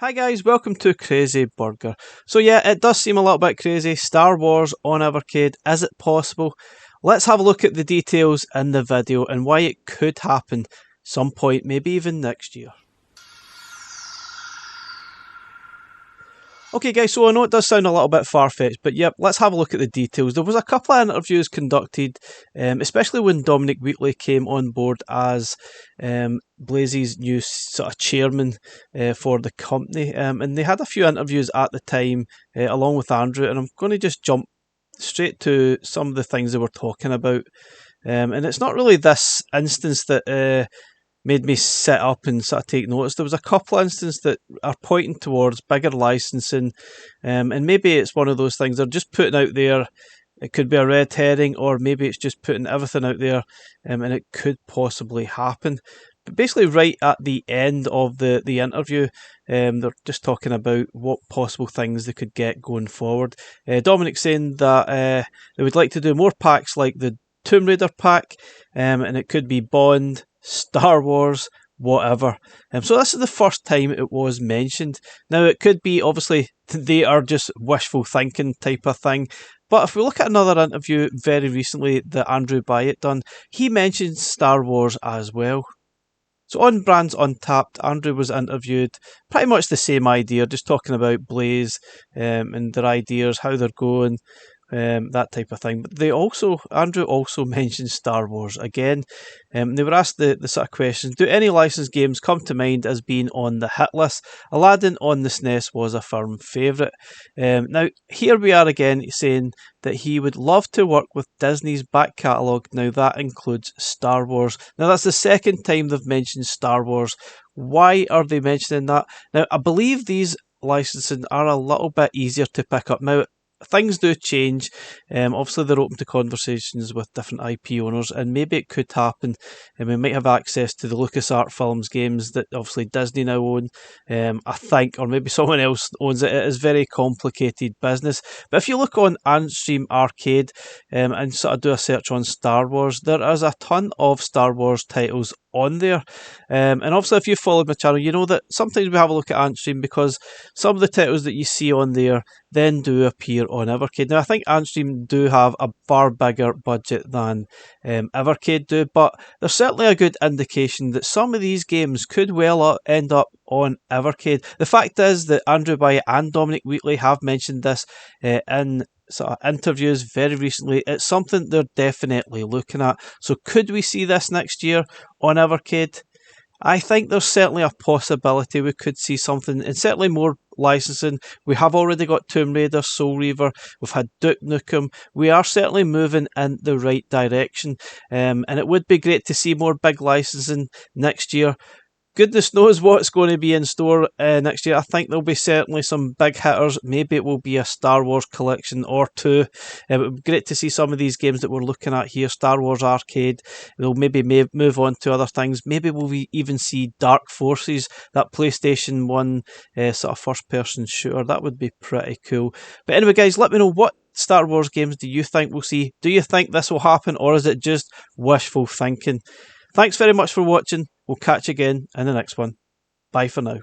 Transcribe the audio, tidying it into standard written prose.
Hi guys, welcome to Crazy Burger. So yeah, it does seem a little bit crazy. Star Wars on Evercade, is it possible? Let's have a look at the details in the video and why it could happen some point, maybe even next year. Okay guys, so I know it does sound a little bit far-fetched, but yep, let's have a look at the details. There was a couple of interviews conducted, especially when Dominic Wheatley came on board as Blaze's new sort of chairman for the company, and they had a few interviews at the time along with Andrew, and I'm going to just jump straight to some of the things they were talking about. And it's not really this instance that made me sit up and sort of take notice. There was a couple of instances that are pointing towards bigger licensing, and maybe it's one of those things they're just putting out there. It could be a red herring, or maybe it's just putting everything out there, and it could possibly happen. But basically, right at the end of the interview, they're just talking about what possible things they could get going forward. Dominic saying that they would like to do more packs like the Tomb Raider pack, and it could be Bond, Star Wars, whatever. So this is the first time it was mentioned. Now it could be, obviously, they are just wishful thinking type of thing. But if we look at another interview very recently that Andrew Batt done, he mentioned Star Wars as well. So on Brands Untapped, Andrew was interviewed, pretty much the same idea, just talking about Blaze and their ideas, how they're going, that type of thing. But Andrew also mentioned Star Wars again. They were asked the sort of questions: do any licensed games come to mind as being on the hit list? Aladdin on the SNES was a firm favourite. Now here we are again saying that he would love to work with Disney's back catalogue. Now that includes Star Wars. Now that's the second time they've mentioned Star Wars. Why are they mentioning that? Now I believe these licensing are a little bit easier to pick up. Now things do change. Obviously, they're open to conversations with different IP owners, and maybe it could happen. And we might have access to the LucasArts Films games that obviously Disney now own, I think, or maybe someone else owns it. It is very complicated business. But if you look on Antstream Arcade and sort of do a search on Star Wars, there is a ton of Star Wars titles on there. And obviously, if you followed my channel, you know that sometimes we have a look at Antstream because some of the titles that you see on there then do appear on Evercade. Now, I think Antstream do have a far bigger budget than Evercade do, but there's certainly a good indication that some of these games could well end up on Evercade. The fact is that Andrew Batt and Dominic Wheatley have mentioned this in sort of interviews very recently. It's something they're definitely looking at. So could we see this next year on Evercade? I think there's certainly a possibility we could see something, and certainly more licensing. We have already got Tomb Raider, Soul Reaver, we've had Duke Nukem. We are certainly moving in the right direction, and it would be great to see more big licensing next year. Goodness knows what's going to be in store next year. I think there'll be certainly some big hitters. Maybe it will be a Star Wars collection or two. It would be great to see some of these games that we're looking at here. Star Wars Arcade. We'll maybe move on to other things. Maybe we'll even see Dark Forces, that PlayStation 1 sort of first-person shooter. That would be pretty cool. But anyway, guys, let me know, what Star Wars games do you think we'll see? Do you think this will happen, or is it just wishful thinking? Thanks very much for watching. We'll catch you again in the next one. Bye for now.